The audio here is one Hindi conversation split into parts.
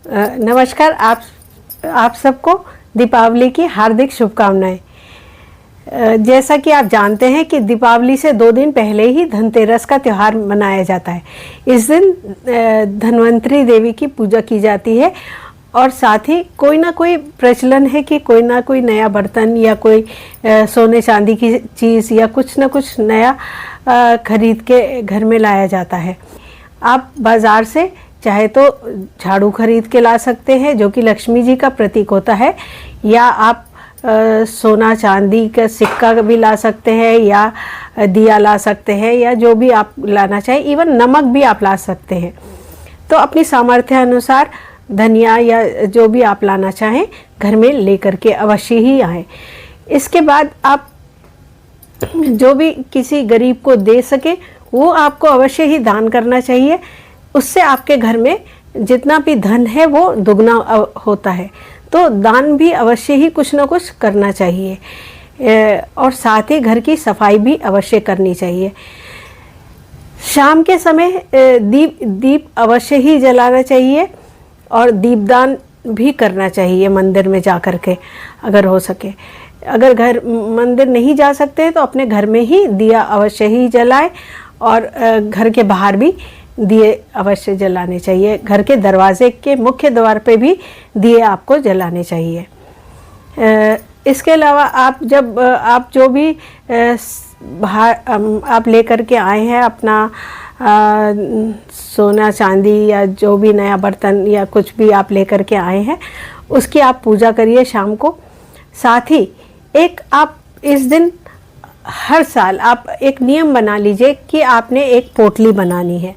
नमस्कार। आप सबको दीपावली की हार्दिक शुभकामनाएं। जैसा कि आप जानते हैं कि दीपावली से 2 दिन पहले ही धनतेरस का त्यौहार मनाया जाता है। इस दिन धन्वंतरी देवी की पूजा की जाती है और साथ ही कोई ना कोई प्रचलन है कि कोई ना कोई नया बर्तन या कोई सोने चांदी की चीज़ या कुछ ना कुछ नया खरीद के घर में लाया जाता है। आप बाज़ार से चाहे तो झाड़ू खरीद के ला सकते हैं जो कि लक्ष्मी जी का प्रतीक होता है, या आप सोना चांदी का सिक्का भी ला सकते हैं, या दिया ला सकते हैं, या जो भी आप लाना चाहें। इवन नमक भी आप ला सकते हैं। तो अपनी सामर्थ्य अनुसार धनिया या जो भी आप लाना चाहें घर में लेकर के अवश्य ही आएँ। इसके बाद आप जो भी किसी गरीब को दे सके वो आपको अवश्य ही दान करना चाहिए। उससे आपके घर में जितना भी धन है वो दुगना होता है। तो दान भी अवश्य ही कुछ ना कुछ करना चाहिए और साथ ही घर की सफाई भी अवश्य करनी चाहिए। शाम के समय दीप अवश्य ही जलाना चाहिए और दीपदान भी करना चाहिए मंदिर में जा कर के अगर हो सके। अगर मंदिर नहीं जा सकते तो अपने घर में ही दिया अवश्य ही जलाएं और घर के बाहर भी दिए अवश्य जलाने चाहिए। घर के दरवाजे के मुख्य द्वार पे भी दिए आपको जलाने चाहिए। इसके अलावा आप जो भी बाहर आप लेकर के आए हैं अपना सोना चांदी या जो भी नया बर्तन या कुछ भी आप लेकर के आए हैं उसकी आप पूजा करिए शाम को। साथ ही आप इस दिन हर साल आप एक नियम बना लीजिए कि आपने एक पोटली बनानी है।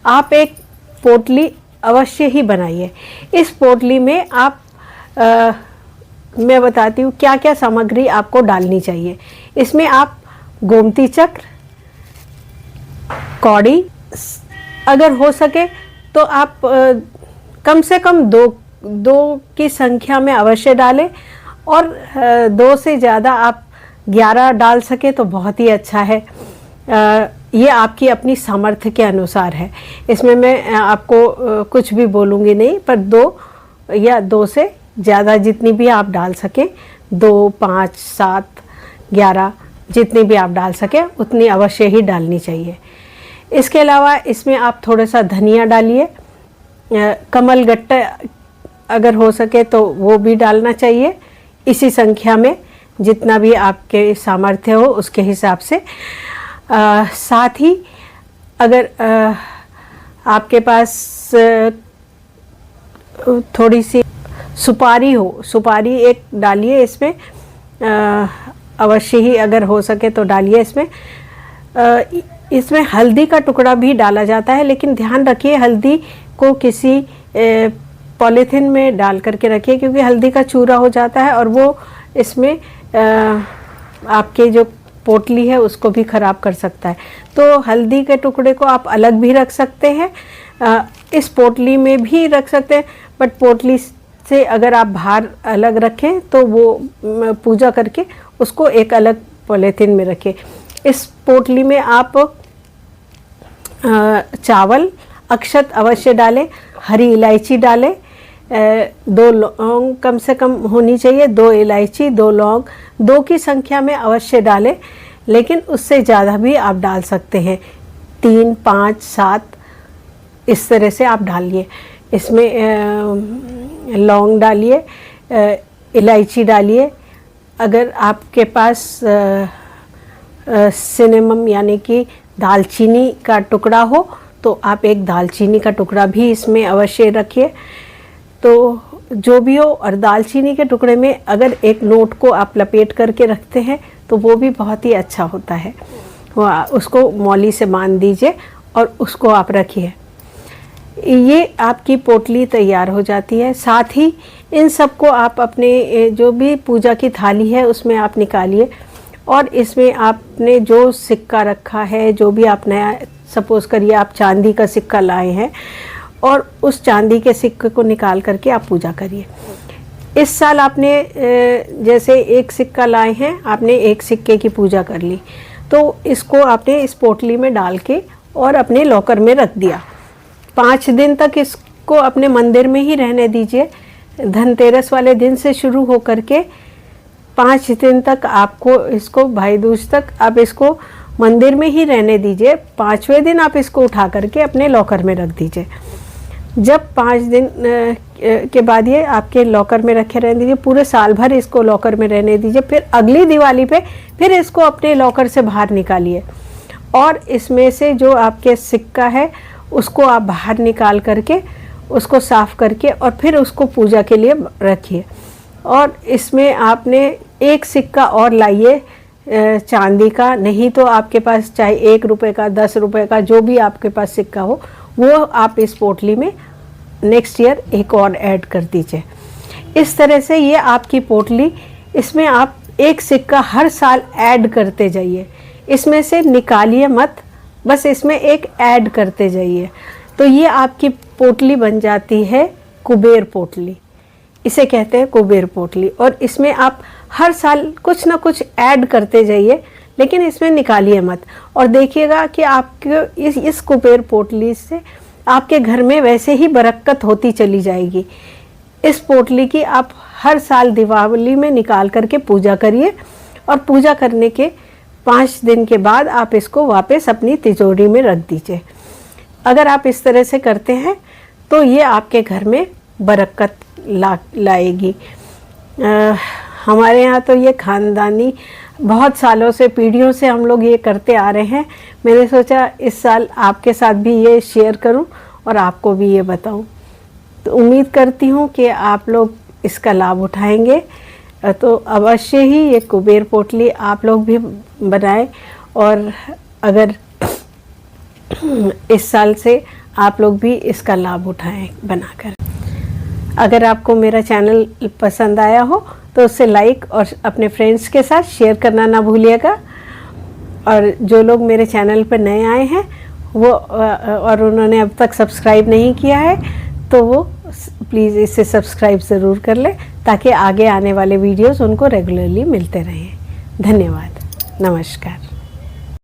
आप एक पोटली अवश्य ही बनाइए। इस पोटली में आप मैं बताती हूँ क्या क्या सामग्री आपको डालनी चाहिए। इसमें आप गोमती चक्र, कौड़ी, अगर हो सके तो आप कम से कम दो की संख्या में अवश्य डालें और 2 से ज़्यादा आप 11 डाल सके तो बहुत ही अच्छा है। ये आपकी अपनी सामर्थ्य के अनुसार है। इसमें मैं आपको कुछ भी बोलूँगी नहीं, पर 2 या 2 से ज़्यादा जितनी भी आप डाल सकें, 2, 5, 7, 11 जितनी भी आप डाल सकें उतनी अवश्य ही डालनी चाहिए। इसके अलावा इसमें आप थोड़ा सा धनिया डालिए। कमल गट्टा अगर हो सके तो वो भी डालना चाहिए इसी संख्या में जितना भी आपके सामर्थ्य हो उसके हिसाब से। साथ ही अगर आपके पास थोड़ी सी सुपारी हो, सुपारी एक डालिए इसमें अवश्य ही, अगर हो सके तो डालिए इसमें। इसमें हल्दी का टुकड़ा भी डाला जाता है, लेकिन ध्यान रखिए हल्दी को किसी पॉलीथिन में डाल करके रखिए क्योंकि हल्दी का चूरा हो जाता है और वो इसमें आपके जो पोटली है उसको भी ख़राब कर सकता है। तो हल्दी के टुकड़े को आप अलग भी रख सकते हैं, इस पोटली में भी रख सकते हैं, बट पोटली से अगर आप बाहर अलग रखें तो वो पूजा करके उसको एक अलग पॉलीथिन में रखें। इस पोटली में आप चावल, अक्षत अवश्य डालें, हरी इलायची डालें, 2 लौंग कम से कम होनी चाहिए, 2 इलायची, 2 लौंग, 2 की संख्या में अवश्य डालें, लेकिन उससे ज़्यादा भी आप डाल सकते हैं। 3, 5, 7 इस तरह से आप डालिए। इसमें लौंग डालिए, इलायची डालिए। अगर आपके पास सिनेमम यानी कि दालचीनी का टुकड़ा हो तो आप एक दालचीनी का टुकड़ा भी इसमें अवश्य रखिए। तो जो भी हो, और दालचीनी के टुकड़े में अगर एक नोट को आप लपेट करके रखते हैं तो वो भी बहुत ही अच्छा होता है। उसको मौली से बांध दीजिए और उसको आप रखिए। ये आपकी पोटली तैयार हो जाती है। साथ ही इन सबको आप अपने जो भी पूजा की थाली है उसमें आप निकालिए और इसमें आपने जो सिक्का रखा है, जो भी आप नया, सपोज़ करिए आप चांदी का सिक्का लाए हैं और उस चांदी के सिक्के को निकाल करके आप पूजा करिए। इस साल आपने जैसे एक सिक्का लाए हैं, आपने एक सिक्के की पूजा कर ली, तो इसको आपने इस पोटली में डाल के और अपने लॉकर में रख दिया। 5 दिन तक को अपने मंदिर में ही रहने दीजिए। धनतेरस वाले दिन से शुरू हो करके 5 दिन तक आपको इसको, भाई दूज तक आप इसको मंदिर में ही रहने दीजिए। 5वें दिन आप इसको उठा करके अपने लॉकर में रख दीजिए। जब 5 दिन के बाद ये आपके लॉकर में रखे रहने दीजिए, पूरे साल भर इसको लॉकर में रहने दीजिए। फिर अगली दिवाली पे फिर इसको अपने लॉकर से बाहर निकालिए और इसमें से जो आपके सिक्का है उसको आप बाहर निकाल करके उसको साफ़ करके और फिर उसको पूजा के लिए रखिए। और इसमें आपने एक सिक्का और लाइए चांदी का, नहीं तो आपके पास चाहे 1 रुपये का, 10 रुपये का, जो भी आपके पास सिक्का हो वो आप इस पोटली में नेक्स्ट ईयर एक और ऐड कर दीजिए। इस तरह से ये आपकी पोटली, इसमें आप एक सिक्का हर साल ऐड करते जाइए, इसमें से निकालिए मत, बस इसमें एक ऐड करते जाइए। तो ये आपकी पोटली बन जाती है कुबेर पोटली, इसे कहते हैं कुबेर पोटली। और इसमें आप हर साल कुछ ना कुछ ऐड करते जाइए, लेकिन इसमें निकालिए मत। और देखिएगा कि आपके इस कुबेर पोटली से आपके घर में वैसे ही बरकत होती चली जाएगी। इस पोटली की आप हर साल दिवाली में निकाल करके पूजा करिए और पूजा करने के 5 दिन के बाद आप इसको वापस अपनी तिजोरी में रख दीजिए। अगर आप इस तरह से करते हैं तो ये आपके घर में बरकत लाएगी। हमारे यहाँ तो ये ख़ानदानी बहुत सालों से, पीढ़ियों से हम लोग ये करते आ रहे हैं। मैंने सोचा इस साल आपके साथ भी ये शेयर करूं और आपको भी ये बताऊं। तो उम्मीद करती हूं कि आप लोग इसका लाभ उठाएंगे। तो अवश्य ही ये कुबेर पोटली आप लोग भी बनाएं और अगर इस साल से आप लोग भी इसका लाभ उठाएं बनाकर। अगर आपको मेरा चैनल पसंद आया हो तो उसे लाइक और अपने फ्रेंड्स के साथ शेयर करना ना भूलिएगा। और जो लोग मेरे चैनल पर नए आए हैं वो और उन्होंने अब तक सब्सक्राइब नहीं किया है तो वो प्लीज़ इसे सब्सक्राइब ज़रूर कर लें, ताकि आगे आने वाले वीडियोस उनको रेगुलरली मिलते रहें। धन्यवाद। नमस्कार।